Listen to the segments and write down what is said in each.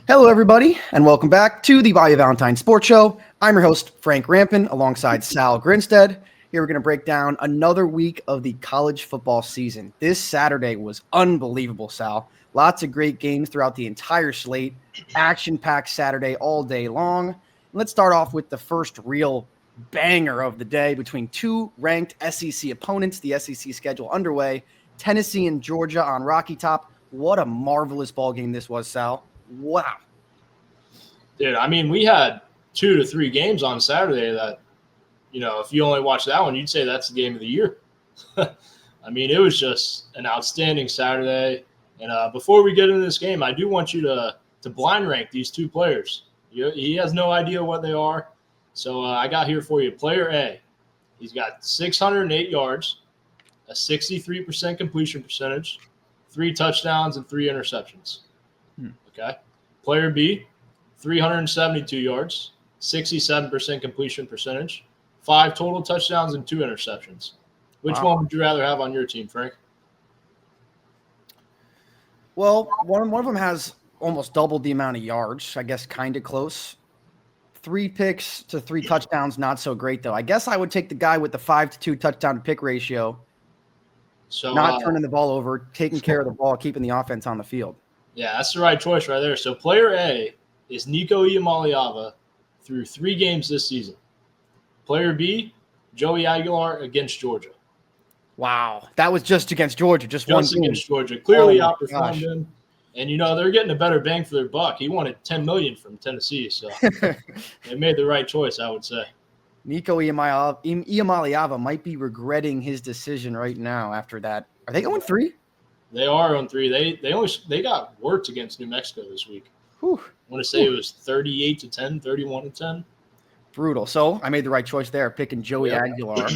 Hello, everybody, and welcome back to the Valentine Sports Show. I'm your host, Frank Rampin, alongside Sal Grinstead. Here we're going to break down another week of the college football season. This Saturday was unbelievable, Sal. Lots of great games throughout the entire slate. Action-packed Saturday all day long. Let's start off with the first real banger of the day between two ranked SEC opponents. The SEC schedule underway. Tennessee and Georgia on Rocky Top. What a marvelous ball game this was, Sal. Wow. Dude, I mean, we had 2 to 3 games on Saturday that, if you only watch that one, you'd say that's the game of the year. I mean, it was just an outstanding Saturday. And before we get into this game, I do want you to blind rank these two players. He has no idea what they are. So I got here for you. Player A, he's got 608 yards, a 63% completion percentage, 3 touchdowns, and 3 interceptions. Okay. Player B, 372 yards, 67% completion percentage, 5 total touchdowns, and 2 interceptions. Which one would you rather have on your team, Frank? Well, one of them has almost doubled the amount of yards. I guess kind of close. 3 picks to 3 touchdowns, not so great, though. I guess I would take the guy with the 5-to-2 touchdown to pick ratio. So not turning the ball over, taking care of the ball, keeping the offense on the field. Yeah, that's the right choice right there. So player A is Nico Iamaleava through 3 games this season. Player B, Joey Aguilar against Georgia. Wow. That was just against Georgia, just one game. Against Georgia. Clearly outperformed him. And, they're getting a better bang for their buck. He wanted $10 million from Tennessee, so they made the right choice, I would say. Nico Iamaleava might be regretting his decision right now after that. Are they 0-3? They are on 3. They got worked against New Mexico this week. Whew. I want to say it was 38-10, 31-10. Brutal. So I made the right choice there, picking Joey Aguilar.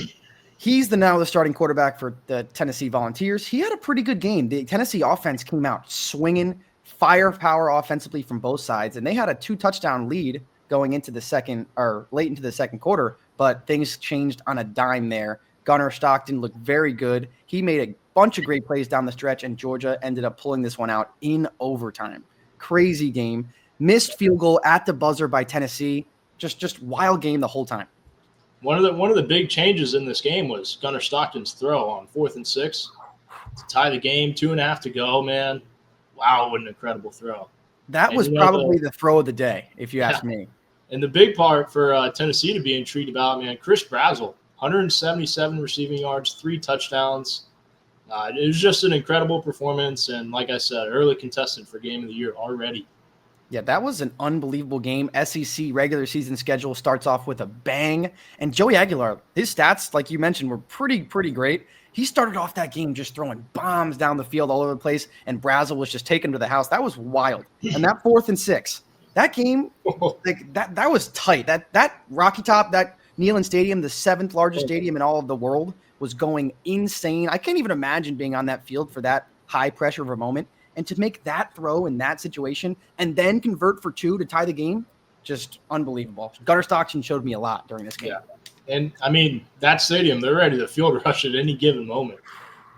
He's now the starting quarterback for the Tennessee Volunteers. He had a pretty good game. The Tennessee offense came out swinging, firepower offensively from both sides, and they had a 2-touchdown lead going into the second or late into the second quarter. But things changed on a dime there. Gunnar Stockton looked very good. He made a bunch of great plays down the stretch, and Georgia ended up pulling this one out in overtime. Crazy game. Missed field goal at the buzzer by Tennessee. Just wild game the whole time. One of the big changes in this game was Gunnar Stockton's throw on 4th and 6 to tie the game. 2.5 to go, man. Wow, what an incredible throw. That was probably the throw of the day, if you ask me. And the big part for Tennessee to be intrigued about, man, Chris Brazzell, 177 receiving yards, 3 touchdowns. It was just an incredible performance, and like I said, early contestant for Game of the Year already. Yeah, that was an unbelievable game. SEC regular season schedule starts off with a bang. And Joey Aguilar, his stats, like you mentioned, were pretty great. He started off that game just throwing bombs down the field all over the place, and Brazzell was just taking him to the house. That was wild. And that 4th and 6, that game, that was tight. That Rocky Top, that Neyland Stadium, the 7th largest stadium in all of the world, was going insane. I can't even imagine being on that field for that high pressure of a moment. And to make that throw in that situation and then convert for 2 to tie the game, just unbelievable. Gunnar Stockton showed me a lot during this game. Yeah. And, I mean, that stadium, they're ready to field rush at any given moment.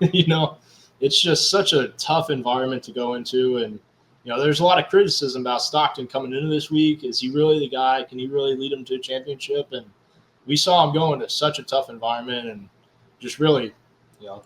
It's just such a tough environment to go into. And, there's a lot of criticism about Stockton coming into this week. Is he really the guy? Can he really lead them to a championship? And we saw him go into such a tough environment and just really,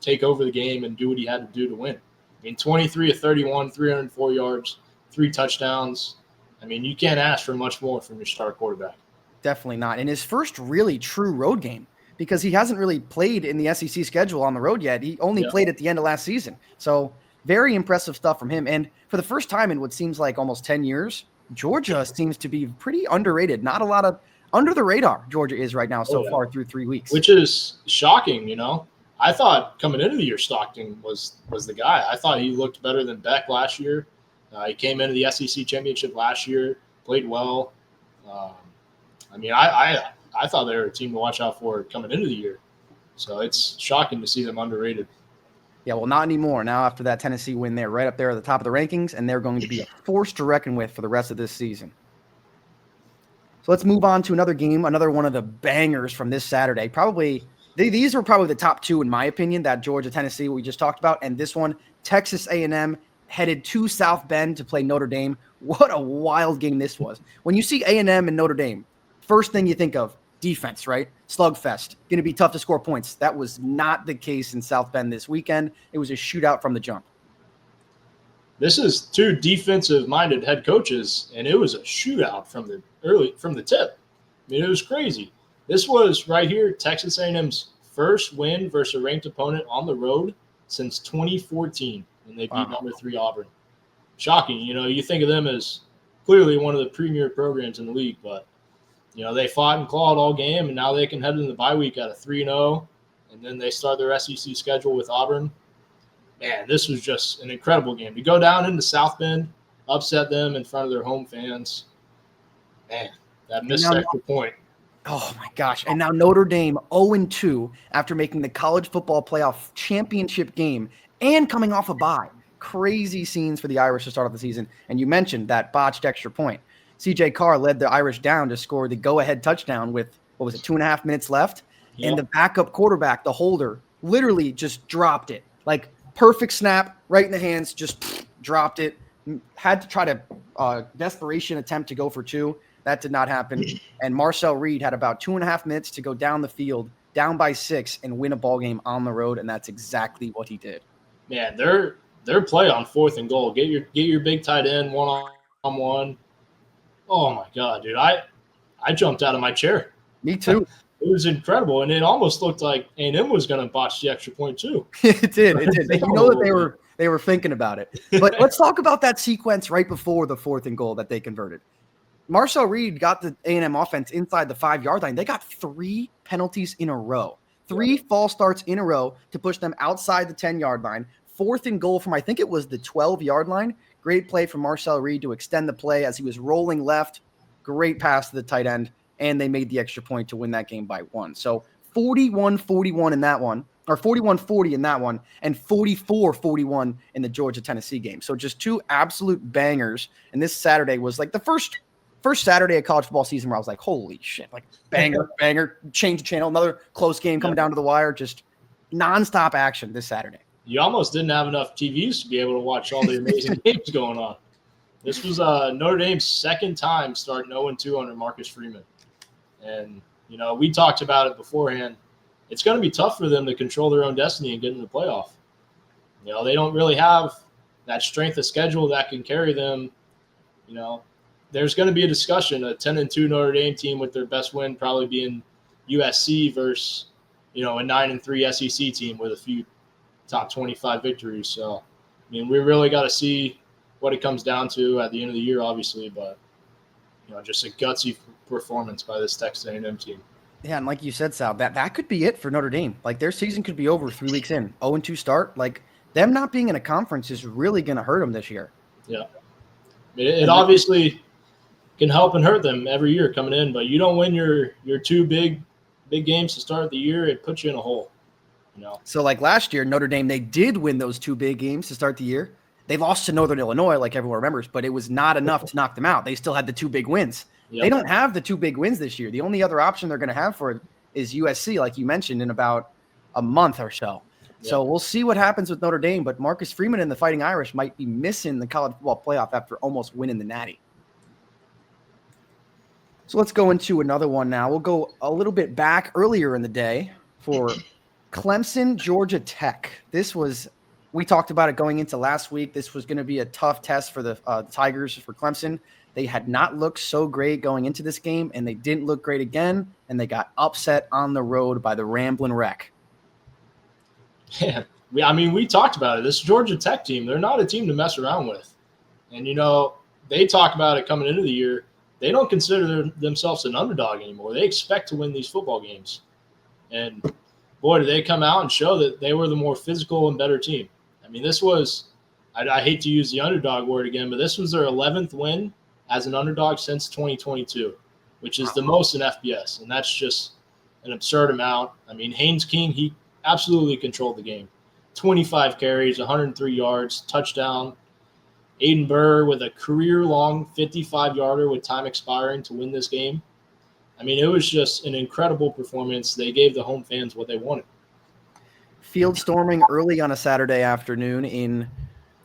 take over the game and do what he had to do to win. I mean, 23 of 31, 304 yards, 3 touchdowns. I mean, you can't ask for much more from your star quarterback. Definitely not. And his first really true road game, because he hasn't really played in the SEC schedule on the road yet. He only played at the end of last season. So very impressive stuff from him. And for the first time in what seems like almost 10 years, Georgia seems to be pretty underrated. Not a lot of under the radar Georgia is right now so far through 3 weeks. Which is shocking, I thought coming into the year Stockton was the guy. I thought he looked better than Beck last year. He came into the SEC championship last year, played well. I thought they were a team to watch out for coming into the year. So it's shocking to see them underrated. Yeah, well, not anymore. Now after that Tennessee win, they're right up there at the top of the rankings, and they're going to be a force to reckon with for the rest of this season. So let's move on to another game, another one of the bangers from this Saturday. These were probably the top 2, in my opinion, that Georgia-Tennessee we just talked about, and this one, Texas A&M headed to South Bend to play Notre Dame. What a wild game this was. When you see A&M and Notre Dame, first thing you think of, defense, right? Slugfest. Going to be tough to score points. That was not the case in South Bend this weekend. It was a shootout from the jump. This is two defensive-minded head coaches, and it was a shootout from the tip. I mean, it was crazy. This was right here Texas A&M's first win versus a ranked opponent on the road since 2014 when they beat number 3 Auburn. Shocking. You think of them as clearly one of the premier programs in the league, but they fought and clawed all game, and now they can head into the bye week at a 3-0, and then they start their SEC schedule with Auburn. Man, this was just an incredible game. To go down into South Bend, upset them in front of their home fans. Man, that missed extra point. Oh, my gosh. And now Notre Dame 0-2 after making the college football playoff championship game and coming off a bye. Crazy scenes for the Irish to start off the season. And you mentioned that botched extra point. C.J. Carr led the Irish down to score the go-ahead touchdown with, 2.5 minutes left? Yep. And the backup quarterback, the holder, literally just dropped it. Like, perfect snap, right in the hands, just dropped it. Had to try to desperation attempt to go for 2. That did not happen. And Marcel Reed had about 2.5 minutes to go down the field, down by 6, and win a ball game on the road, and that's exactly what he did. Man, their play on 4th and goal. Get your big tight end one-on-one. Oh, my God, dude. I jumped out of my chair. Me too. It was incredible, and it almost looked like A&M was going to botch the extra point too. It did. That they were thinking about it. But let's talk about that sequence right before the 4th and goal that they converted. Marcel Reed got the A&M offense inside the 5-yard line. They got 3 penalties in a row, 3 false starts in a row to push them outside the 10-yard line. 4th and goal from, I think it was the 12-yard line. Great play from Marcel Reed to extend the play as he was rolling left. Great pass to the tight end, and they made the extra point to win that game by 1. So 41-41 in that one, or 41-40 in that one, and 44-41 in the Georgia-Tennessee game. So just 2 absolute bangers. And this Saturday was like the first Saturday of college football season where I was like, holy shit, like banger, change the channel, another close game coming down to the wire, just nonstop action this Saturday. You almost didn't have enough TVs to be able to watch all the amazing games going on. This was Notre Dame's second time starting 0-2 under Marcus Freeman. And, we talked about it beforehand. It's going to be tough for them to control their own destiny and get in the playoff. They don't really have that strength of schedule that can carry them. There's going to be a discussion, a 10-2 Notre Dame team with their best win probably being USC versus, a 9-3 SEC team with a few top 25 victories. So, we really got to see what it comes down to at the end of the year, obviously, but just a gutsy performance by this Texas A&M team. Yeah, and like you said, Sal, that could be it for Notre Dame. Like, their season could be over 3 weeks in. 0-2 start. Like, them not being in a conference is really going to hurt them this year. Yeah. It obviously can help and hurt them every year coming in, but you don't win your 2 big games to start the year, it puts you in a hole. So like last year, Notre Dame, they did win those 2 big games to start the year. They lost to Northern Illinois, like everyone remembers, but it was not enough to knock them out. They still had the 2 big wins. Yep. They don't have the 2 big wins this year. The only other option they're going to have for it is USC, like you mentioned, in about a month or so. Yep. So we'll see what happens with Notre Dame, but Marcus Freeman and the Fighting Irish might be missing the college football playoff after almost winning the Natty. So let's go into another one now. We'll go a little bit back earlier in the day for Clemson, Georgia Tech. We talked about it going into last week. This was going to be a tough test for the Tigers, for Clemson. They had not looked so great going into this game, and they didn't look great again, and they got upset on the road by the Ramblin' Wreck. Yeah, we talked about it. This Georgia Tech team, they're not a team to mess around with. And, they talk about it coming into the year. They don't consider themselves an underdog anymore. They expect to win these football games. And, boy, did they come out and show that they were the more physical and better team. This was – I hate to use the underdog word again, but this was their 11th win as an underdog since 2022, which is the most in FBS. And that's just an absurd amount. Haynes King, he absolutely controlled the game. 25 carries, 103 yards, touchdown. Aiden Burr with a career-long 55-yarder with time expiring to win this game. It was just an incredible performance. They gave the home fans what they wanted. Field storming early on a Saturday afternoon in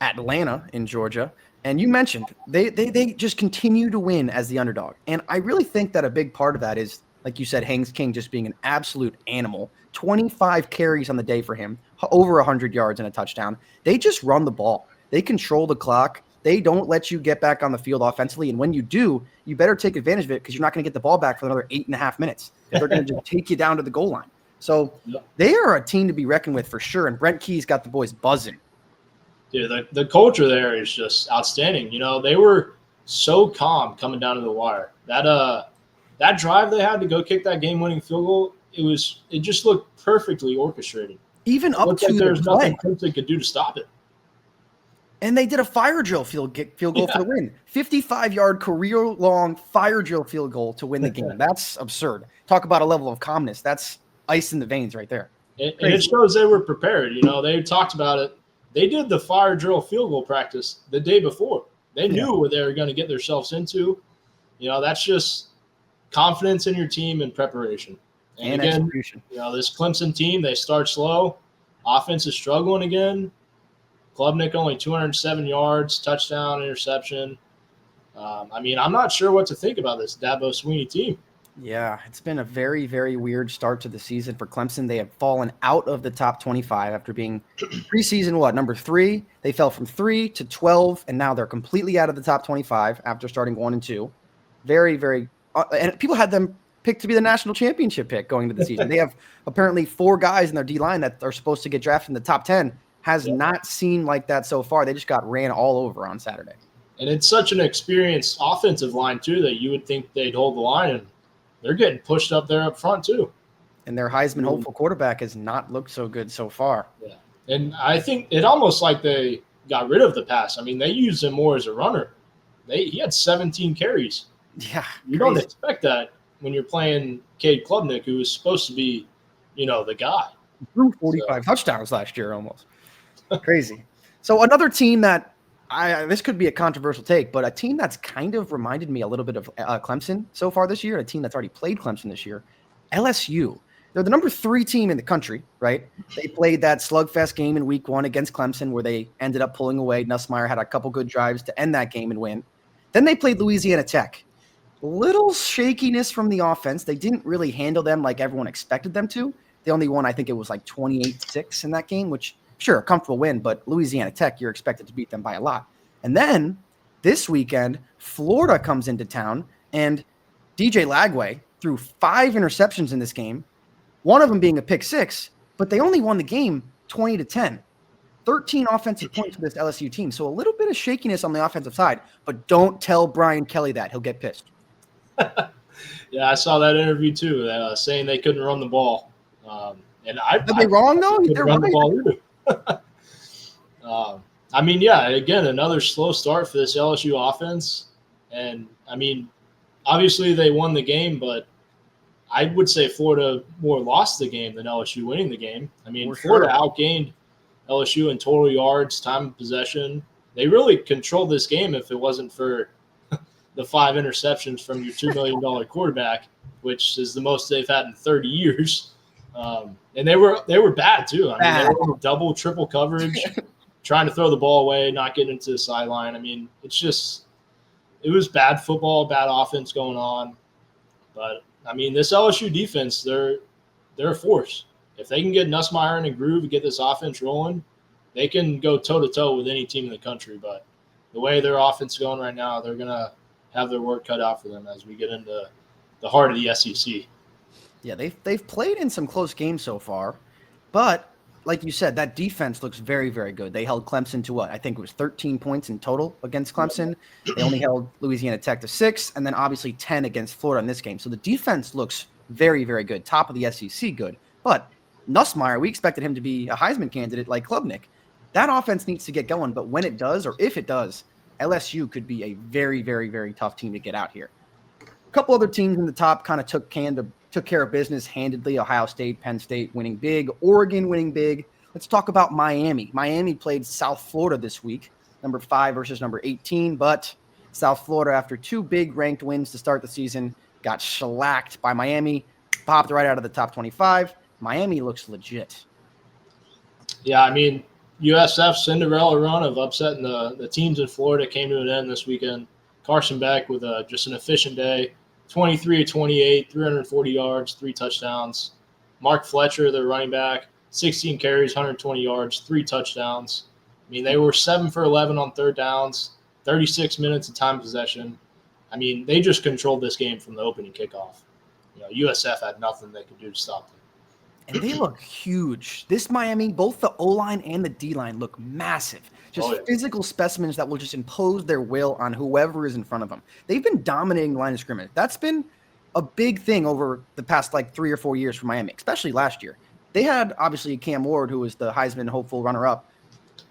Atlanta in Georgia. And you mentioned they just continue to win as the underdog. And I really think that a big part of that is, like you said, Haynes King just being an absolute animal. 25 carries on the day for him, over 100 yards and a touchdown. They just run the ball. They control the clock. They don't let you get back on the field offensively. And when you do, you better take advantage of it because you're not going to get the ball back for another 8.5 minutes. They're going to just take you down to the goal line. So they are a team to be reckoned with for sure. And Brent Key's got the boys buzzing. Dude, the culture there is just outstanding. You know, they were so calm coming down to the wire. That drive they had to go kick that game-winning field goal, it just looked perfectly orchestrated. Even up to there's nothing Clemson could do to stop it. And they did a fire drill field goal for the win. 55-yard career-long fire drill field goal to win the game. That's absurd. Talk about a level of calmness. That's ice in the veins right there. And it shows they were prepared. You know, they talked about it. They did the fire drill field goal practice the day before. They knew what they were going to get themselves into. You know, that's just confidence in your team and preparation. And again, execution. You know, this Clemson team, they start slow. Offense is struggling again. Klubnik only 207 yards, touchdown, interception. I mean, I'm not sure what to think about this Dabo Swinney team. Yeah, it's been a very, very weird start to the season for Clemson. They have fallen out of the top 25 after being preseason, number 3. They fell from 3 to 12, and now they're completely out of the top 25 after starting 1 and 2. Very, very and people had them picked to be the national championship pick going into the season. They have apparently 4 guys in their D-line that are supposed to get drafted in the top 10. Has not seemed like that so far. They just got ran all over on Saturday. And it's such an experienced offensive line, too, that you would think they'd hold the line, and they're getting pushed up there up front, too. And their Heisman hopeful quarterback has not looked so good so far. Yeah. And I think it almost like they got rid of the pass. I mean, they used him more as a runner. He had 17 carries. Yeah. You don't expect that when you're playing Cade Klubnik, who was supposed to be, you know, the guy. He threw 45 touchdowns last year almost. Crazy. So another team that this could be a controversial take, but a team that's kind of reminded me a little bit of Clemson so far this year, a team that's already played Clemson this year, LSU. They're the number 3 team in the country, right? They played that slugfest game in week 1 against Clemson where they ended up pulling away. Nussmeier had a couple good drives to end that game and win. Then they played Louisiana Tech. Little shakiness from the offense. They didn't really handle them like everyone expected them to. They only won, I think it was like 28-6 in that game, which sure, a comfortable win, but Louisiana Tech, you're expected to beat them by a lot. And then this weekend, Florida comes into town, and DJ Lagway threw 5 interceptions in this game, one of them being a pick 6, but they only won the game 20-10. 13 offensive points for this LSU team. So a little bit of shakiness on the offensive side, but don't tell Brian Kelly that. He'll get pissed. Yeah, I saw that interview too, saying they couldn't run the ball. Are they wrong, though? They're run right. the ball either. I mean, yeah, again, another slow start for this LSU offense. And, I mean, obviously they won the game, but I would say Florida more lost the game than LSU winning the game. I mean, Florida outgained LSU in total yards, time of possession. They really controlled this game if it wasn't for the 5 interceptions from your $2 million quarterback, which is the most they've had in 30 years. And they were bad too. I mean, they were double, triple coverage, trying to throw the ball away, not getting into the sideline. I mean, it was bad football, bad offense going on. But I mean, this LSU defense, they're a force. If they can get Nussmeier in a groove and get this offense rolling, they can go toe to toe with any team in the country. But the way their offense is going right now, they're gonna have their work cut out for them as we get into the heart of the SEC. Yeah, they've played in some close games so far, but like you said, that defense looks very, very good. They held Clemson to what? I think it was 13 points in total against Clemson. They only held Louisiana Tech to 6, and then obviously 10 against Florida in this game. So the defense looks very, very good. Top of the SEC good. But Nussmeier, we expected him to be a Heisman candidate like Klubnik. That offense needs to get going, but when it does, or if it does, LSU could be a very, very, very tough team to get out here. A couple other teams in the top kind of took care of business handedly. Ohio State, Penn State winning big, Oregon winning big. Let's talk about Miami. Miami played South Florida this week, number 5 versus number 18, but South Florida, after 2 big ranked wins to start the season, got shellacked by Miami, popped right out of the top 25. Miami looks legit. Yeah, I mean, USF Cinderella run of upsetting the teams in Florida came to an end this weekend. Carson Beck with just an efficient day, 23 to 28, 340 yards, 3 touchdowns. Mark Fletcher, their running back, 16 carries, 120 yards, 3 touchdowns. I mean, they were 7 for 11 on third downs, 36 minutes of time possession. I mean, they just controlled this game from the opening kickoff. USF had nothing they could do to stop them. And they look huge. This Miami, both the O-line and the D-line look massive. Just physical specimens that will just impose their will on whoever is in front of them. They've been dominating the line of scrimmage. That's been a big thing over the past 3 or 4 years for Miami, especially last year. They had, obviously, Cam Ward, who was the Heisman hopeful runner-up.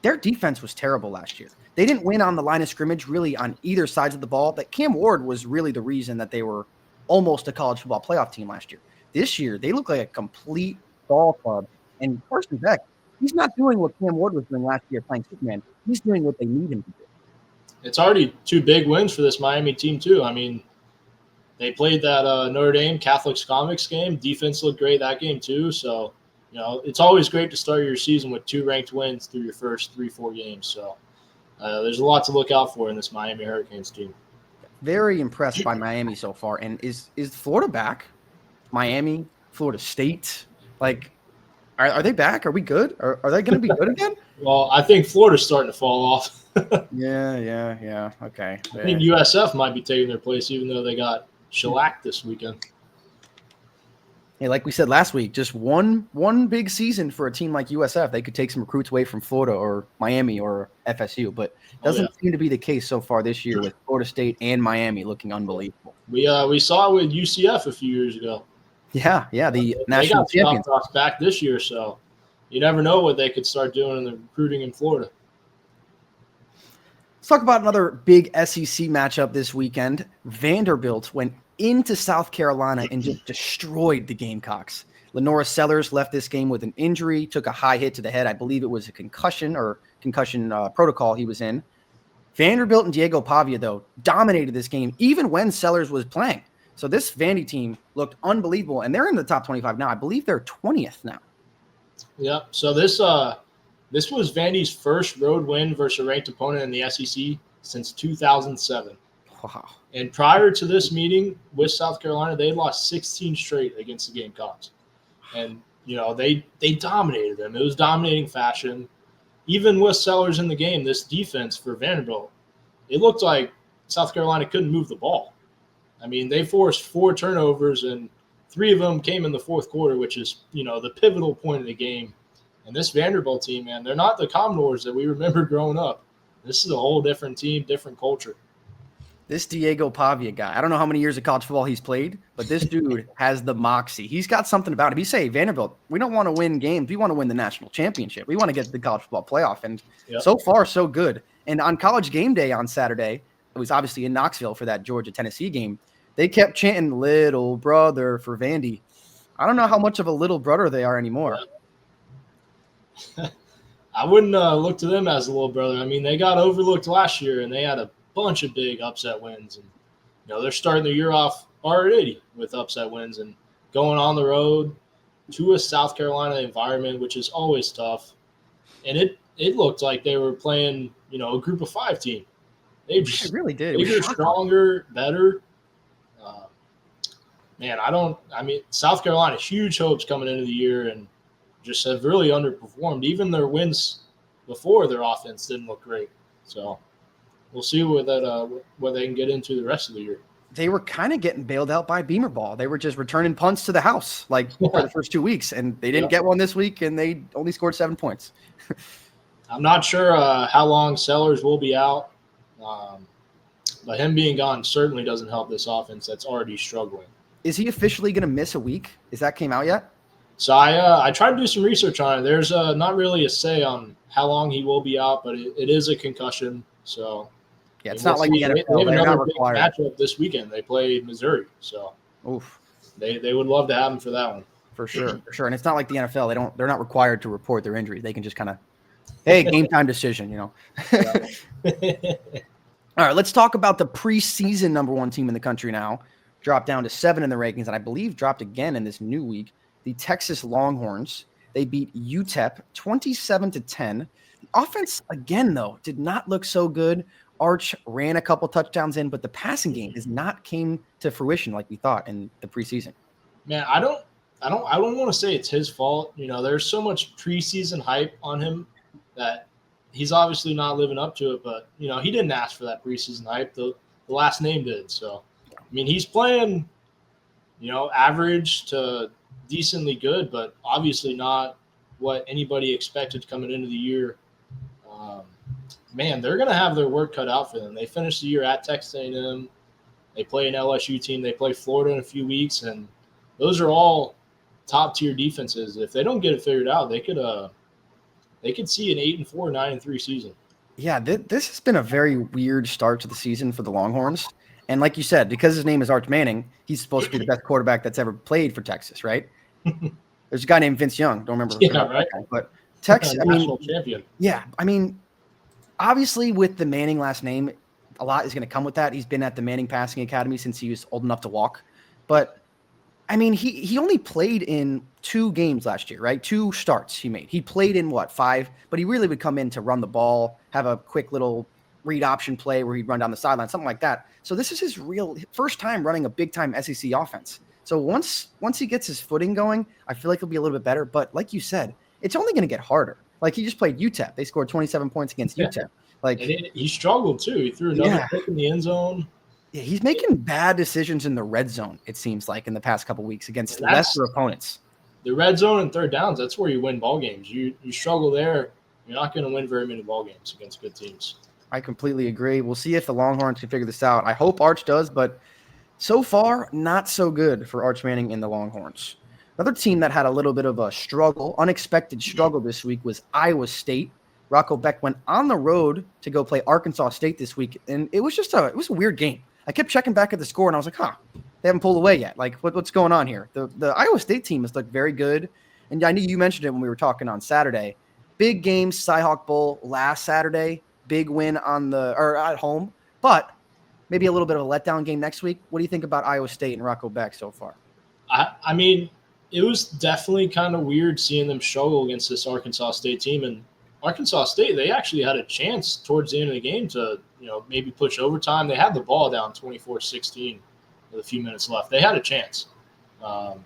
Their defense was terrible last year. They didn't win on the line of scrimmage really on either sides of the ball. But Cam Ward was really the reason that they were almost a college football playoff team last year. This year, they look like a complete ball club. And Carson Beck, he's not doing what Cam Ward was doing last year playing Superman. He's doing what they need him to do. It's already 2 big wins for this Miami team, too. I mean, they played that Notre Dame Catholics Comics game. Defense looked great that game, too. So, it's always great to start your season with 2 ranked wins through your first 3-4 games. So, there's a lot to look out for in this Miami Hurricanes team. Very impressed by Miami so far. And is Florida back? Miami, Florida State, are they back? Are we good? Are they going to be good again? Well, I think Florida's starting to fall off. Yeah. Okay. I think USF might be taking their place, even though they got shellacked this weekend. Hey, like we said last week, just one big season for a team like USF. They could take some recruits away from Florida or Miami or FSU, but it doesn't seem to be the case so far this year with Florida State and Miami looking unbelievable. We saw it with UCF a few years ago. Yeah, the national champions. They got back this year, so you never know what they could start doing in the recruiting in Florida. Let's talk about another big SEC matchup this weekend. Vanderbilt went into South Carolina and just destroyed the Gamecocks. Lenora Sellers left this game with an injury, took a high hit to the head. I believe it was a concussion protocol he was in. Vanderbilt and Diego Pavia, though, dominated this game even when Sellers was playing. So this Vandy team looked unbelievable, and they're in the top 25 now. I believe they're 20th now. Yeah, so this was Vandy's first road win versus a ranked opponent in the SEC since 2007. Wow. And prior to this meeting with South Carolina, they lost 16 straight against the Gamecocks. And, they dominated them. It was dominating fashion. Even with Sellers in the game, this defense for Vanderbilt, it looked like South Carolina couldn't move the ball. I mean, they forced 4 turnovers, and 3 of them came in the fourth quarter, which is, the pivotal point of the game. And this Vanderbilt team, man, they're not the Commodores that we remember growing up. This is a whole different team, different culture. This Diego Pavia guy, I don't know how many years of college football he's played, but this dude has the moxie. He's got something about him. He say, Vanderbilt, we don't want to win games. We want to win the national championship. We want to get to the college football playoff. And So far, so good. And on College Game Day on Saturday, it was obviously in Knoxville for that Georgia-Tennessee game. They kept chanting "little brother" for Vandy. I don't know how much of a little brother they are anymore. I wouldn't look to them as a little brother. I mean, they got overlooked last year, and they had a bunch of big upset wins. And they're starting the year off already with upset wins and going on the road to a South Carolina environment, which is always tough. And it looked like they were playing, a group of 5 team. They just it really did. Bigger, stronger, better. South Carolina, huge hopes coming into the year and just have really underperformed. Even their wins before, their offense didn't look great. So we'll see what they can get into the rest of the year. They were kind of getting bailed out by Beamer ball. They were just returning punts to the house for the first 2 weeks, and they didn't get one this week, and they only scored 7 points. I'm not sure how long Sellers will be out, but him being gone certainly doesn't help this offense that's already struggling. Is he officially going to miss a week? Is that came out yet? So I tried to do some research on it. There's not really a say on how long he will be out, but it is a concussion. So yeah, it's not like the NFL. They have They're another not big required. matchup this weekend. They play Missouri, so they would love to have him for that one. For sure. And it's not like the NFL. They're not required to report their injury. They can just kind of, hey, game time decision. All right, let's talk about the preseason number 1 team in the country now. Dropped down to 7 in the rankings, and I believe dropped again in this new week. The Texas Longhorns. They beat UTEP 27-10. Offense, again, though, did not look so good. Arch ran a couple touchdowns in, but the passing game has not came to fruition like we thought in the preseason. Man, I don't want to say it's his fault. There's so much preseason hype on him that he's obviously not living up to it. But he didn't ask for that preseason hype. The last name did. So, I mean, he's playing, average to decently good, but obviously not what anybody expected coming into the year. Man, they're going to have their work cut out for them. They finished the year at Texas A&M. They play an LSU team. They play Florida in a few weeks, and those are all top-tier defenses. If they don't get it figured out, they could see an 8-4, 9-3 season. Yeah, this has been a very weird start to the season for the Longhorns. And like you said, because his name is Arch Manning, he's supposed to be the best quarterback that's ever played for Texas, right? There's a guy named Vince Young. Don't remember. Yeah, right. But Texas, national champion. Yeah, I mean, obviously with the Manning last name, a lot is going to come with that. He's been at the Manning Passing Academy since he was old enough to walk. But, I mean, he only played in 2 games last year, right? 2 starts he made. He played in, 5? But he really would come in to run the ball, have a quick little read option play where he'd run down the sideline, something like that. So this is his real first time running a big-time SEC offense. So once he gets his footing going, I feel like he'll be a little bit better. But like you said, it's only going to get harder. Like he just played UTEP. They scored 27 points against UTEP. Like he struggled too. He threw another pick in the end zone. Yeah, he's making bad decisions in the red zone, it seems like, in the past couple weeks against lesser opponents. The red zone and third downs, that's where you win ball games. You struggle there, you're not going to win very many ball games against good teams. I completely agree. We'll see if the Longhorns can figure this out. I hope Arch does, but so far, not so good for Arch Manning and the Longhorns. Another team that had a little bit of a struggle, unexpected struggle this week was Iowa State. Rocco Beck went on the road to go play Arkansas State this week, and it was a weird game. I kept checking back at the score, and I was like, they haven't pulled away yet. Like, what's going on here? The Iowa State team has looked very good, and I knew you mentioned it when we were talking on Saturday. Big game, Cy-Hawk Bowl last Saturday. Big win at home, but maybe a little bit of a letdown game next week. What do you think about Iowa State and Rocco Beck so far? I mean, it was definitely kind of weird seeing them struggle against this Arkansas State team. And Arkansas State, they actually had a chance towards the end of the game to, maybe push overtime. They had the ball down 24-16 with a few minutes left. They had a chance. And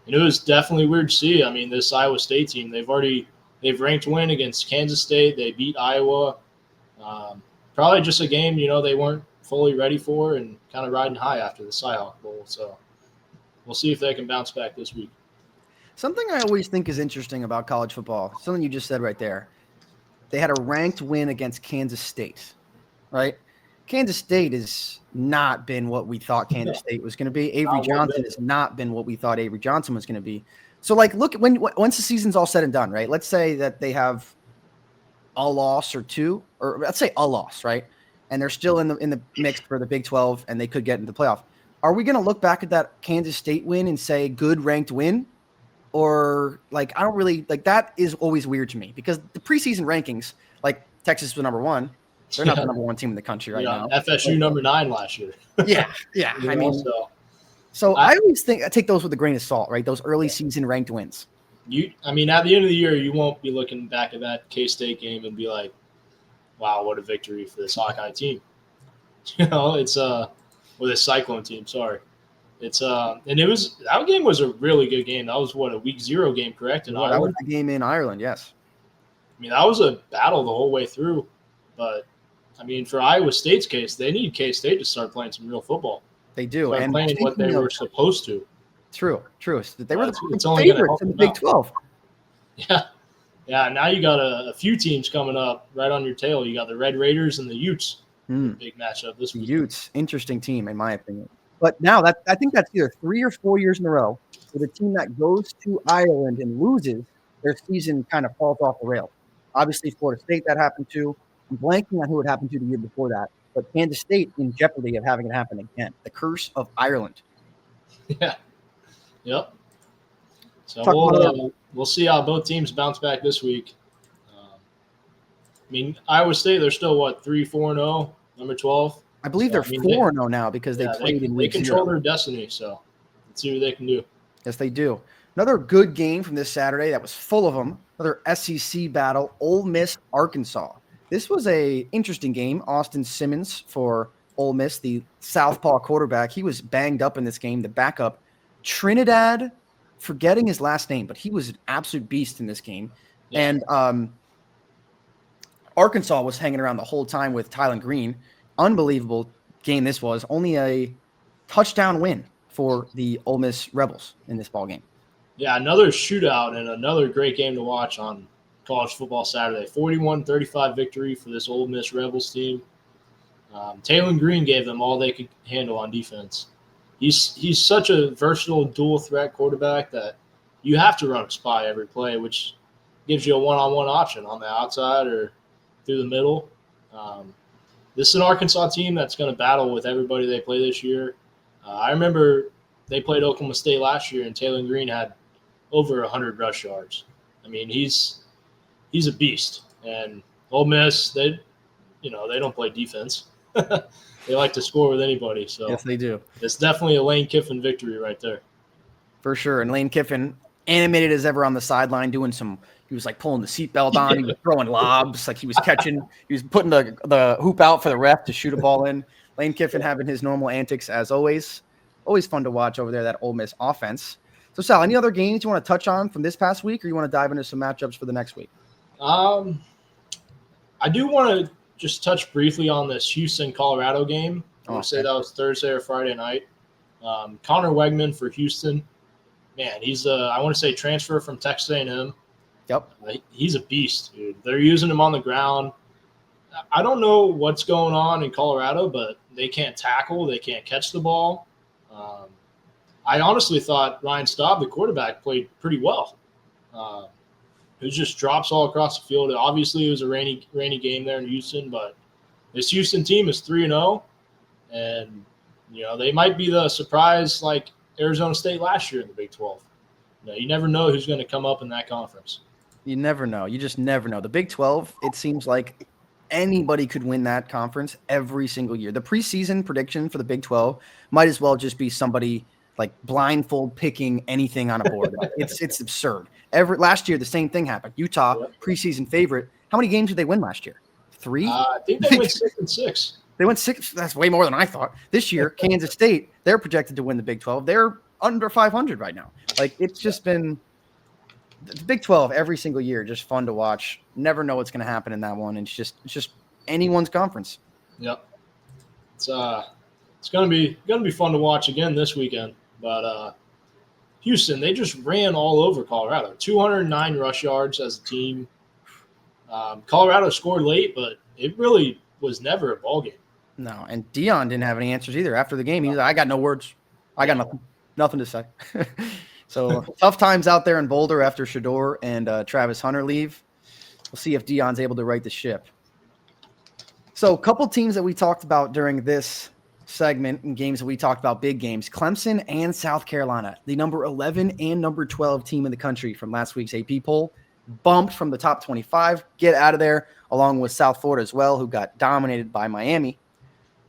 it was definitely weird to see. I mean, this Iowa State team, they've ranked win against Kansas State. They beat Iowa. Probably just a game, they weren't fully ready for and kind of riding high after the Cy-Hawk Bowl. So we'll see if they can bounce back this week. Something I always think is interesting about college football, something you just said right there. They had a ranked win against Kansas State, right? Kansas State has not been what we thought Kansas State was going to be. Avery Johnson has not been what we thought Avery Johnson was going to be. So, look, once the season's all said and done, right? Let's say that they have a loss or 2, or let's say a loss, right? And they're still in the mix for the Big 12, and they could get into the playoff. Are we going to look back at that Kansas State win and say good ranked win? Or I don't really that is always weird to me because the preseason rankings, Texas was number 1. They're not the number 1 team in the country right now. FSU number 9 last year. Yeah. I mean, so I always think I take those with a grain of salt, right? Those early season ranked wins. At the end of the year, you won't be looking back at that K-State game and be like, wow, what a victory for this Hawkeye team. It's or this Cyclone team, sorry. It's and that game was a really good game. That was a week 0 game, correct? That was the game in Ireland, yes. I mean, that was a battle the whole way through. But I mean, for Iowa State's case, they need K-State to start playing some real football. They do, start and playing what they were supposed to. True. They were it's the only favorites in the Big 12. Yeah. Now you got a few teams coming up right on your tail. You got the Red Raiders and the Utes. Big matchup this week. Utes, interesting team in my opinion. But now I think that's either 3 or 4 years in a row where the team that goes to Ireland and loses, their season kind of falls off the rails. Obviously, Florida State that happened to. I'm blanking on who it happened to the year before that. But Kansas State in jeopardy of having it happen again. The curse of Ireland. Yeah. Yep. So we'll see how both teams bounce back this week. I mean, Iowa State, they're still 3-4-0, number 12. I believe they're 4-0 now because they played in week 0. They control their destiny, so let's see what they can do. Yes, they do. Another good game from this Saturday that was full of them. Another SEC battle, Ole Miss, Arkansas. This was a interesting game. Austin Simmons for Ole Miss, the southpaw quarterback, he was banged up in this game. The backup, Trinidad, forgetting his last name, but he was an absolute beast in this game. Yeah. And Arkansas was hanging around the whole time with Tylen Green. Unbelievable game this was. Only a touchdown win for the Ole Miss Rebels in this ball game. Yeah, another shootout and another great game to watch on College Football Saturday. 41-35 victory for this Ole Miss Rebels team. Tylen Green gave them all they could handle on defense. He's such a versatile dual threat quarterback that you have to run a spy every play, which gives you a one-on-one option on the outside or through the middle. This is an Arkansas team that's going to battle with everybody they play this year. I remember they played Oklahoma State last year, and Tylen Green had over 100 rush yards. I mean, he's a beast. And Ole Miss, they don't play defense. They like to score with anybody. So yes, they do. It's definitely a Lane Kiffin victory right there. For sure. And Lane Kiffin, animated as ever on the sideline, doing he was like pulling the seatbelt on. He was throwing lobs, like he was putting the hoop out for the ref to shoot a ball in. Lane Kiffin having his normal antics as always. Always fun to watch over there, that Ole Miss offense. So, Sal, any other games you want to touch on from this past week, or you want to dive into some matchups for the next week? I do want to just touch briefly on this Houston-Colorado game. I want to say that was Thursday or Friday night. Connor Wegman for Houston. Man, he's I want to say transfer from Texas A&M. Yep. He's a beast, dude. They're using him on the ground. I don't know what's going on in Colorado, but they can't tackle. They can't catch the ball. I honestly thought Ryan Staub, the quarterback, played pretty well. It just drops all across the field. Obviously, it was a rainy game there in Houston, but this Houston team is 3-0, and they might be the surprise like Arizona State last year in the Big 12. You never know who's going to come up in that conference. You never know. You just never know. The Big 12, it seems like anybody could win that conference every single year. The preseason prediction for the Big 12 might as well just be somebody like blindfold picking anything on a board. It's absurd. Last year, the same thing happened. Utah, preseason favorite. How many games did they win last year? 3? I think they went 6-6. They went 6. That's way more than I thought. This year, Kansas State, they're projected to win the Big 12. They're under 500 right now. Like, it's just been the Big 12 every single year, just fun to watch. Never know what's going to happen in that one. It's just anyone's conference. Yep. It's going to be fun to watch again this weekend. But Houston, they just ran all over Colorado. 209 rush yards as a team. Colorado scored late, but it really was never a ball game. No, and Dion didn't have any answers either. After the game, he's like, I got no words. I got nothing to say. So tough times out there in Boulder after Shador and Travis Hunter leave. We'll see if Dion's able to right the ship. So a couple teams that we talked about during this segment and games that we talked about, big games, Clemson and South Carolina, the number 11 and number 12 team in the country from last week's AP poll, bumped from the top 25, get out of there, along with South Florida as well, who got dominated by Miami.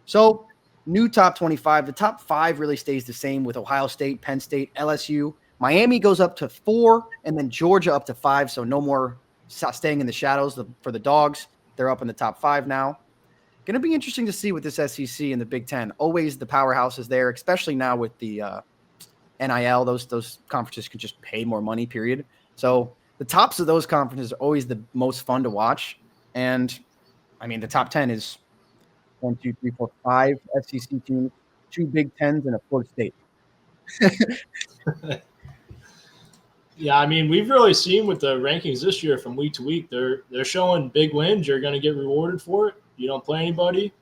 So new top 25, the top 5 really stays the same with Ohio State, Penn State, LSU. Miami goes up to 4, and then Georgia up to 5, so no more staying in the shadows for the Dogs. They're up in the top 5 now. Going to be interesting to see with this SEC and the Big Ten. Always the powerhouses there, especially now with the NIL. Those conferences can just pay more money, period. So the tops of those conferences are always the most fun to watch. And, I mean, the top 10 is 1, 2, 3, 4, 5 SEC teams, 2 Big Tens, and a Florida State. Yeah, I mean, we've really seen with the rankings this year from week to week, they're showing big wins. You're going to get rewarded for it. You don't play anybody,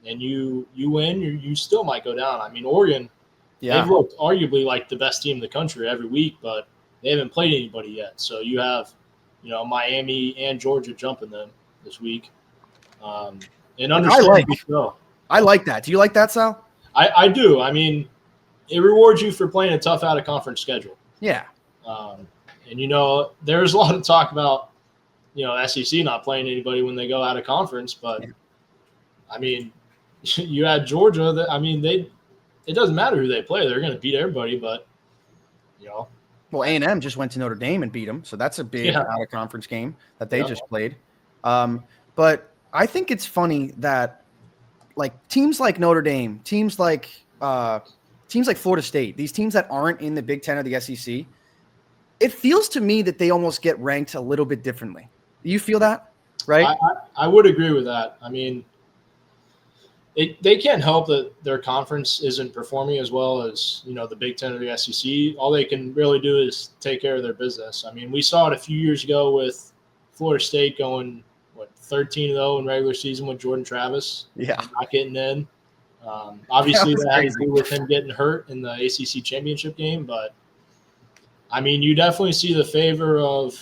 and you win, you still might go down. I mean, Oregon, they've looked arguably like the best team in the country every week, but they haven't played anybody yet. So you have, Miami and Georgia jumping them this week. And understandably so. I like that. Do you like that, Sal? I do. I mean, it rewards you for playing a tough out-of-conference schedule. Yeah. And, there's a lot of talk about, SEC not playing anybody when they go out of conference. But, I mean, you had Georgia. It doesn't matter who they play. They're going to beat everybody. But, Well, A&M just went to Notre Dame and beat them, so that's a big out-of-conference game that they just played. But I think it's funny that like teams like Notre Dame, teams like Florida State, these teams that aren't in the Big Ten or the SEC, it feels to me that they almost get ranked a little bit differently. Do you feel that? Right? I would agree with that. I mean, they can't help that their conference isn't performing as well as, the Big Ten or the SEC. All they can really do is take care of their business. I mean, we saw it a few years ago with Florida State going, 13-0 in regular season with Jordan Travis. Yeah. Not getting in. Obviously, that had to do with him getting hurt in the ACC championship game. But, I mean, you definitely see the favor of,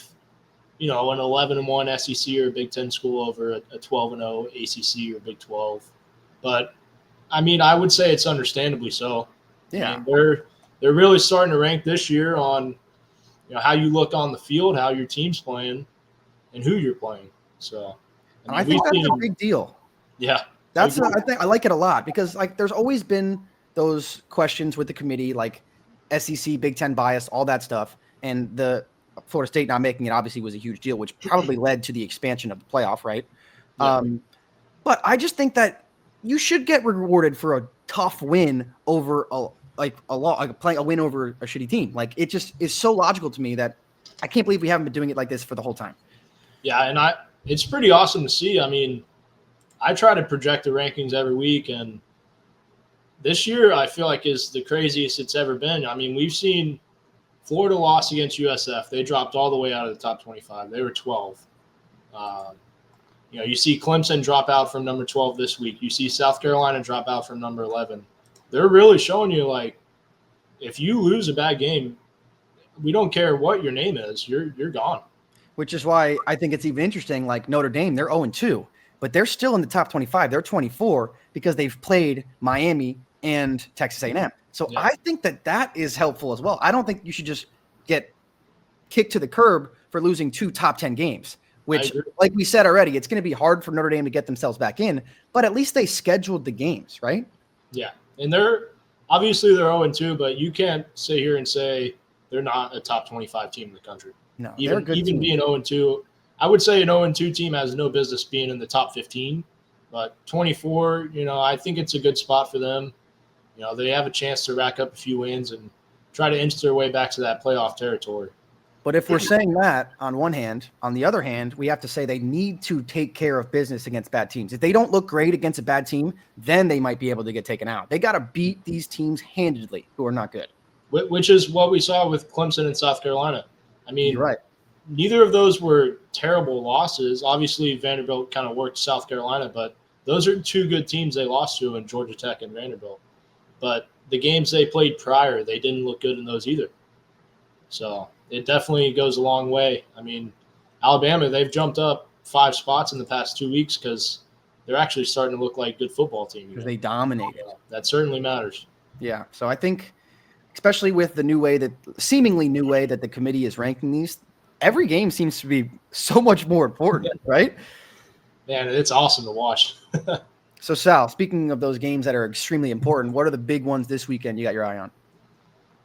an 11-1 SEC or Big Ten school over a 12-0 ACC or Big 12. But, I mean, I would say it's understandably so. Yeah. I mean, they're really starting to rank this year on, how you look on the field, how your team's playing, and who you're playing. So, I think that's a big deal. Yeah. I think I like it a lot because like there's always been those questions with the committee, like SEC, Big Ten bias, all that stuff. And the Florida State not making it obviously was a huge deal, which probably led to the expansion of the playoff, right? Yeah. But I just think that you should get rewarded for a tough win over a win over a shitty team. Like it just is so logical to me that I can't believe we haven't been doing it like this for the whole time. Yeah, and it's pretty awesome to see. I mean, I try to project the rankings every week, and this year I feel like is the craziest it's ever been. I mean, we've seen Florida lost against USF. They dropped all the way out of the top 25. They were 12. You see Clemson drop out from number 12 this week. You see South Carolina drop out from number 11. They're really showing you, like, if you lose a bad game, we don't care what your name is. You're gone. Which is why I think it's even interesting, like Notre Dame, they're 0-2, but they're still in the top 25. They're 24 because they've played Miami and Texas A&M. So I think that is helpful as well. I don't think you should just get kicked to the curb for losing 2 top 10 games, which, like we said already, it's going to be hard for Notre Dame to get themselves back in, but at least they scheduled the games, right? Yeah, and they're 0-2, but you can't sit here and say they're not a top 25 team in the country. No, even being 0-2, I would say an 0-2 team has no business being in the top 15. But 24, I think it's a good spot for them. They have a chance to rack up a few wins and try to inch their way back to that playoff territory. But if we're saying that on one hand, on the other hand, we have to say they need to take care of business against bad teams. If they don't look great against a bad team, then they might be able to get taken out. They got to beat these teams handedly who are not good. Which is what we saw with Clemson and South Carolina. I mean, you're right. Neither of those were terrible losses. Obviously, Vanderbilt kind of worked South Carolina, but those are 2 good teams they lost to in Georgia Tech and Vanderbilt. But the games they played prior, they didn't look good in those either. So it definitely goes a long way. I mean, Alabama, they've jumped up 5 spots in the past 2 weeks because they're actually starting to look like a good football team. Because they dominated. That certainly matters. Yeah. So I think, especially with the seemingly new way that the committee is ranking these, every game seems to be so much more important, right? Man, it's awesome to watch. So, Sal, speaking of those games that are extremely important, what are the big ones this weekend you got your eye on?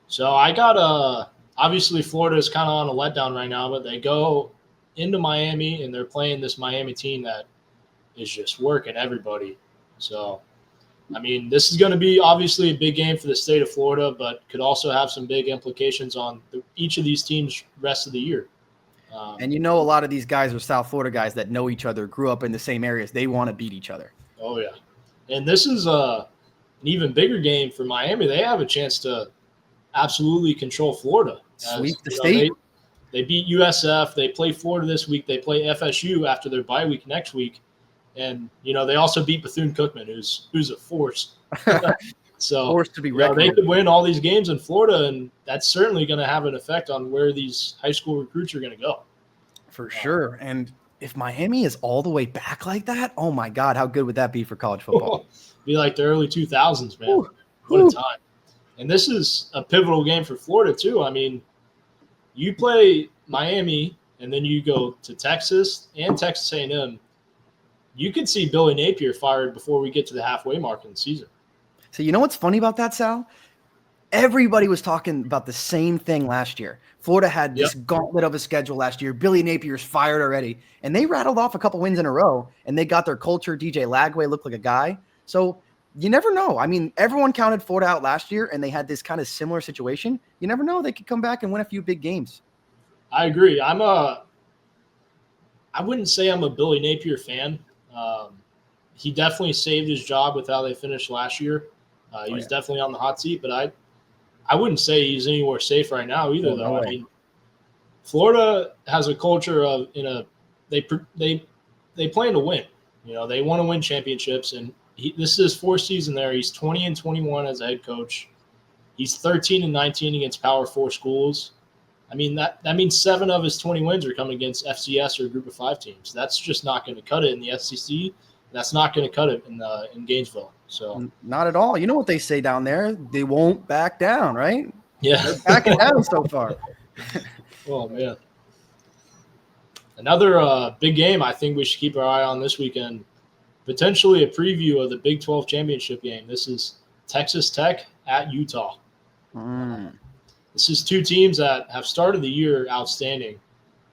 So I got obviously Florida is kind of on a letdown right now, but they go into Miami and they're playing this Miami team that is just working everybody. So, I mean, this is going to be obviously a big game for the state of Florida, but could also have some big implications on each of these teams rest of the year. And a lot of these guys are South Florida guys that know each other, grew up in the same areas. They want to beat each other. Oh, yeah. And this is an even bigger game for Miami. They have a chance to absolutely control Florida. Sweep the state. They beat USF. They play Florida this week. They play FSU after their bye week next week. And, they also beat Bethune-Cookman, who's a force. So forced to be reckoned. They could win all these games in Florida, and that's certainly going to have an effect on where these high school recruits are going to go. For sure. And if Miami is all the way back like that, oh, my God, how good would that be for college football? Be like the early 2000s, man. Ooh. What a time. And this is a pivotal game for Florida, too. I mean, you play Miami, and then you go to Texas and Texas A&M. You could see Billy Napier fired before we get to the halfway mark in the season. So you know what's funny about that, Sal? Everybody was talking about the same thing last year. Florida had this Yep. gauntlet of a schedule last year. Billy Napier's fired already, and they rattled off a couple wins in a row, and they got their culture. DJ Lagway looked like a guy. So you never know. I mean, everyone counted Florida out last year, and they had this kind of similar situation. You never know. They could come back and win a few big games. I agree. I wouldn't say I'm a Billy Napier fan. He definitely saved his job with how they finished last year. He's definitely on the hot seat, but I wouldn't say he's anywhere safe right now either, Oh, no though. way. I mean, Florida has a culture of they plan to win. They want to win championships, and this is his fourth season there. He's 20-21 as a head coach. He's 13-19 against Power 4 schools. I mean, that means 7 of his 20 wins are coming against FCS or Group of 5 teams. That's just not going to cut it in the SEC. That's not going to cut it in Gainesville. So Not at all. You know what they say down there? They won't back down, right? yeah, They're backing down so far. oh man. Another big game I think we should keep our eye on this weekend. Potentially a preview of the Big 12 championship game. This is Texas Tech at Utah. This is 2 teams that have started the year outstanding,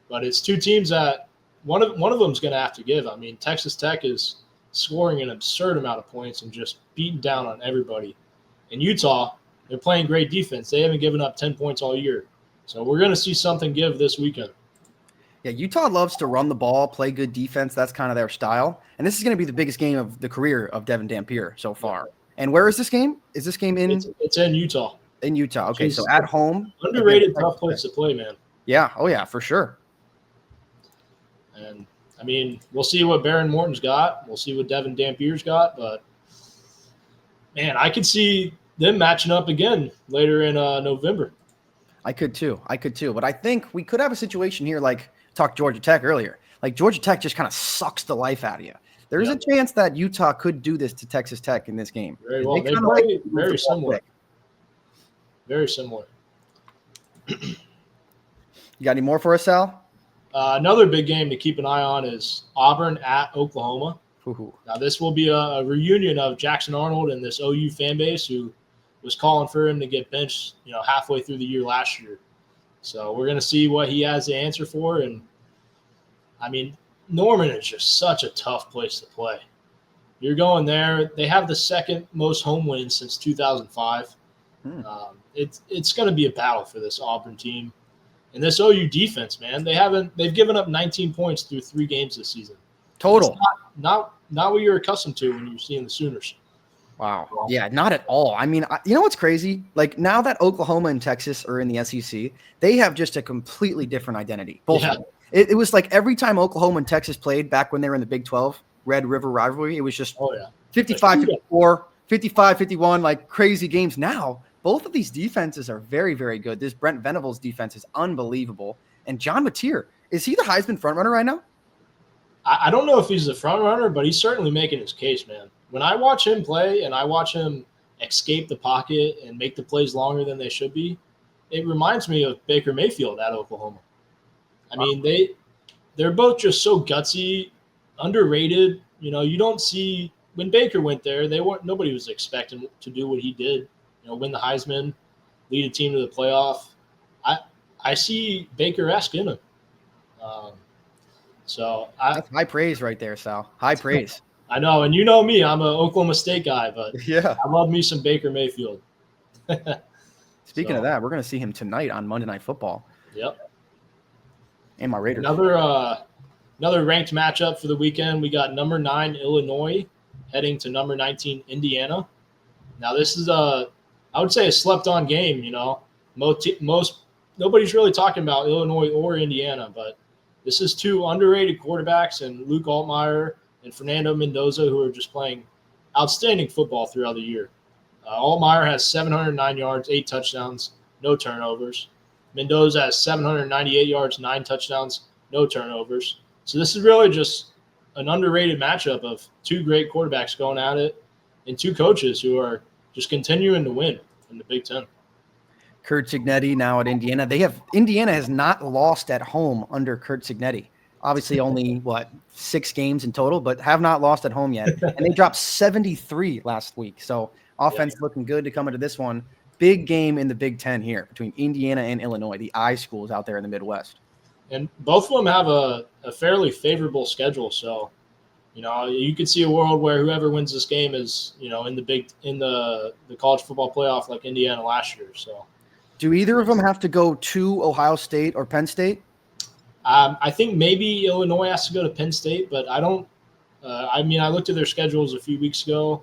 but it's 2 teams that one of them is going to have to give. I mean, Texas Tech is scoring an absurd amount of points and just beating down on everybody. In Utah, they're playing great defense. They haven't given up 10 points all year. So we're going to see something give this weekend. Yeah, Utah loves to run the ball, play good defense. That's kind of their style. And this is going to be the biggest game of the career of Devin Dampier so far. And where is this game? Is this game in? It's in Utah. In Utah. Okay, Jeez. so at home. Underrated, tough place to play, man. Yeah. Oh, yeah, for sure. And, I mean, we'll see what Baron Morton's got. We'll see what Devin Dampier's got. But, man, I could see them matching up again later in November. I could too. But I think we could have a situation here like talked Georgia Tech earlier. Like Georgia Tech just kind of sucks the life out of you. There's a chance that Utah could do this to Texas Tech in this game. Very well. They play very similar. Very similar. You got any more for us, Sal? Another big game to keep an eye on is Auburn at Oklahoma. Ooh. Now, this will be a reunion of Jackson Arnold and this OU fan base who was calling for him to get benched, halfway through the year last year. So we're going to see what he has to answer for. And, I mean, Norman is just such a tough place to play. You're going there. They have the second most home wins since 2005. It's going to be a battle for this Auburn team. And this OU defense, man, they've given up 19 points through 3 games this season. Total. Not what you're accustomed to when you're seeing the Sooners. Wow. Yeah, not at all. I mean, you know what's crazy? Like now that Oklahoma and Texas are in the SEC, they have just a completely different identity. Both of them. It was like every time Oklahoma and Texas played back when they were in the Big 12, Red River rivalry, it was just 55-54, 55-51, like crazy games. Now, both of these defenses are very, very good. This Brent Venables defense is unbelievable. And John Mateer, is he the Heisman frontrunner right now? I don't know if he's the front runner, but he's certainly making his case, man. When I watch him play and I watch him escape the pocket and make the plays longer than they should be, it reminds me of Baker Mayfield at Oklahoma. I mean, they're both just so gutsy, underrated. You don't see when Baker went there, nobody was expecting to do what he did. Win the Heisman, lead a team to the playoff. I see Baker-esque in him. That's high praise right there, Sal. High praise. I know, and you know me, I'm an Oklahoma State guy, but yeah, I love me some Baker Mayfield. Speaking of that, we're going to see him tonight on Monday Night Football. Yep. And my Raiders. Another ranked matchup for the weekend. We got number 9 Illinois heading to number 19 Indiana. Now this is I would say a slept-on game. Nobody's really talking about Illinois or Indiana, but this is 2 underrated quarterbacks and Luke Altmaier and Fernando Mendoza, who are just playing outstanding football throughout the year. Altmaier has 709 yards, 8 touchdowns, no turnovers. Mendoza has 798 yards, 9 touchdowns, no turnovers. So this is really just an underrated matchup of 2 great quarterbacks going at it and 2 coaches who are just continuing to win in the Big Ten. Kurt Cignetti now at Indiana. Indiana has not lost at home under Kurt Cignetti. Obviously only, 6 games in total, but have not lost at home yet. And they dropped 73 last week. So offense looking good to come into this one. big game in the Big Ten here between Indiana and Illinois, the I schools out there in the Midwest. And both of them have a fairly favorable schedule. So, you could see a world where whoever wins this game is, in the college football playoff like Indiana last year. So, do either of them have to go to Ohio State or Penn State? I think maybe Illinois has to go to Penn State, but I don't. I looked at their schedules a few weeks ago.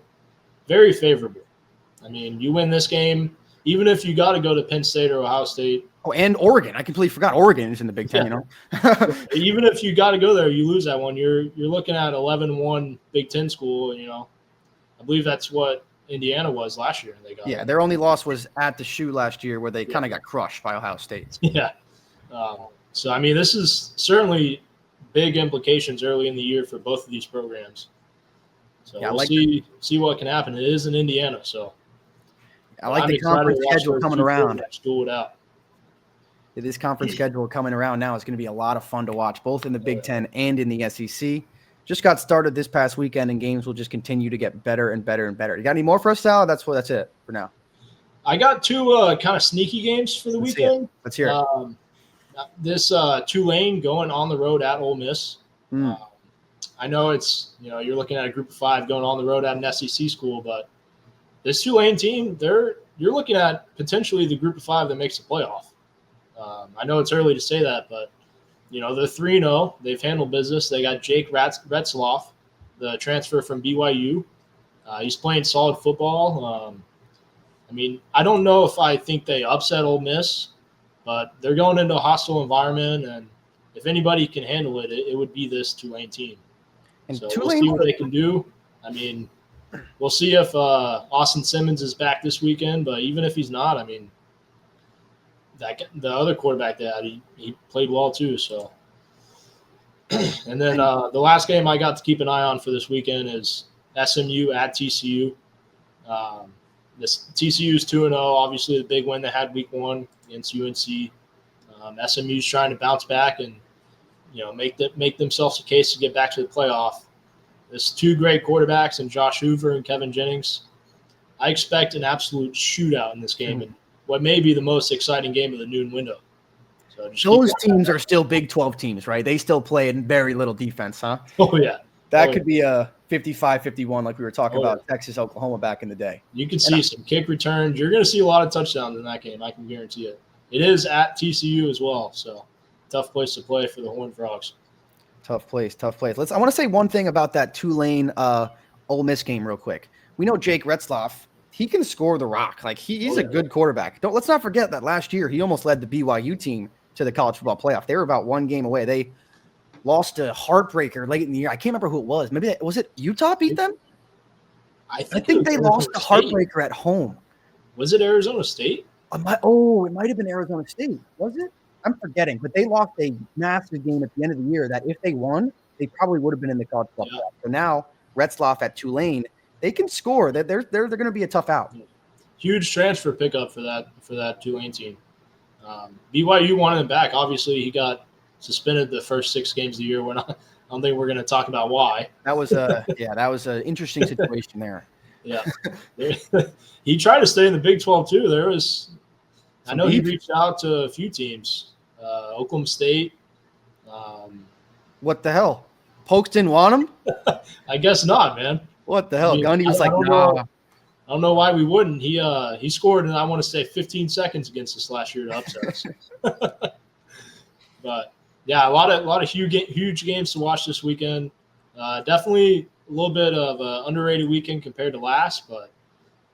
Very favorable. I mean, you win this game, even if you got to go to Penn State or Ohio State. Oh, and Oregon. I completely forgot Oregon is in the Big Ten, Even if you got to go there, you lose that one. You're looking at 11-1 Big Ten school. I believe that's what Indiana was last year. Their only loss was at the shoe last year where they kind of got crushed by Ohio State. Yeah. So, this is certainly big implications early in the year for both of these programs. So we'll see what can happen. It is in Indiana, so I like the conference schedule coming around. School it out. This conference schedule coming around now is going to be a lot of fun to watch, both in the Big Ten and in the SEC. Just got started this past weekend, and games will just continue to get better and better and better. You got any more for us, Sal? That's it for now. I got two kind of sneaky games for the weekend. Let's hear it. This Tulane going on the road at Ole Miss. I know it's you're looking at a group of 5 going on the road at an SEC school, but this Tulane team, you're looking at potentially the group of 5 that makes the playoff. I know it's early to say that, but they're 3-0. They've handled business. They got Jake Retzloff, the transfer from BYU. He's playing solid football. I don't know if I think they upset Ole Miss, but they're going into a hostile environment, and if anybody can handle it, it would be this Tulane team. And so we'll see what they can do. We'll see if Austin Simmons is back this weekend, but even if he's not, the other quarterback he played well too. So, and then the last game I got to keep an eye on for this weekend is SMU at TCU. This TCU's 2-0, obviously the big win they had week 1 against UNC. SMU's trying to bounce back and make themselves a case to get back to the playoff. There's 2 great quarterbacks in Josh Hoover and Kevin Jennings. I expect an absolute shootout in this game and what may be the most exciting game of the noon window. So those teams are still Big 12 teams, right? They still play in very little defense, huh? Oh, yeah. That could be a 55-51 like we were talking about Texas, Oklahoma back in the day. You can see some kick returns. You're going to see a lot of touchdowns in that game. I can guarantee it. It is at TCU as well, so tough place to play for the Horned Frogs. Tough place. I want to say one thing about that Tulane Ole Miss game real quick. We know Jake Retzloff. He can score the rock. Like he's a good quarterback. Let's not forget that last year he almost led the BYU team to the college football playoff. They were about 1 game away. They lost a heartbreaker late in the year. I can't remember who it was. Maybe was it Utah beat them? I think they lost the heartbreaker at home. Was it Arizona State? It might have been Arizona State. Was it? I'm forgetting. But they lost a massive game at the end of the year that if they won, they probably would have been in the college football playoff. So now Retzloff at Tulane, they can score. They're going to be a tough out. Huge transfer pickup for that Tulane team. BYU wanted him back. Obviously, he got suspended the first 6 games of the year. I don't think we're going to talk about why. That was an interesting situation there. Yeah, he tried to stay in the Big 12 too. I know he reached out to a few teams, Oklahoma State. What the hell? Pokes didn't want him? I guess not, man. What the hell? Gundy was like, nah. I don't know why we wouldn't. He scored in, I want to say, 15 seconds against us last year to upset us. But yeah, a lot of huge games to watch this weekend. Definitely a little bit of an underrated weekend compared to last, but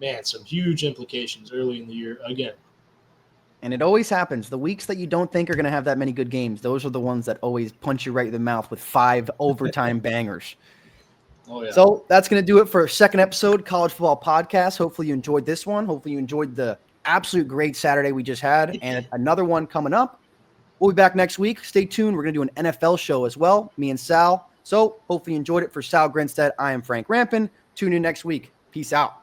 man, some huge implications early in the year again. And it always happens. The weeks that you don't think are going to have that many good games, those are the ones that always punch you right in the mouth with 5 overtime bangers. Oh, yeah. So that's going to do it for a second episode, College Football Podcast. Hopefully you enjoyed this one. Hopefully you enjoyed the absolute great Saturday we just had and another one coming up. We'll be back next week. Stay tuned. We're going to do an NFL show as well, me and Sal. So hopefully you enjoyed it. For Sal Grinstead, I am Frank Rampin. Tune in next week. Peace out.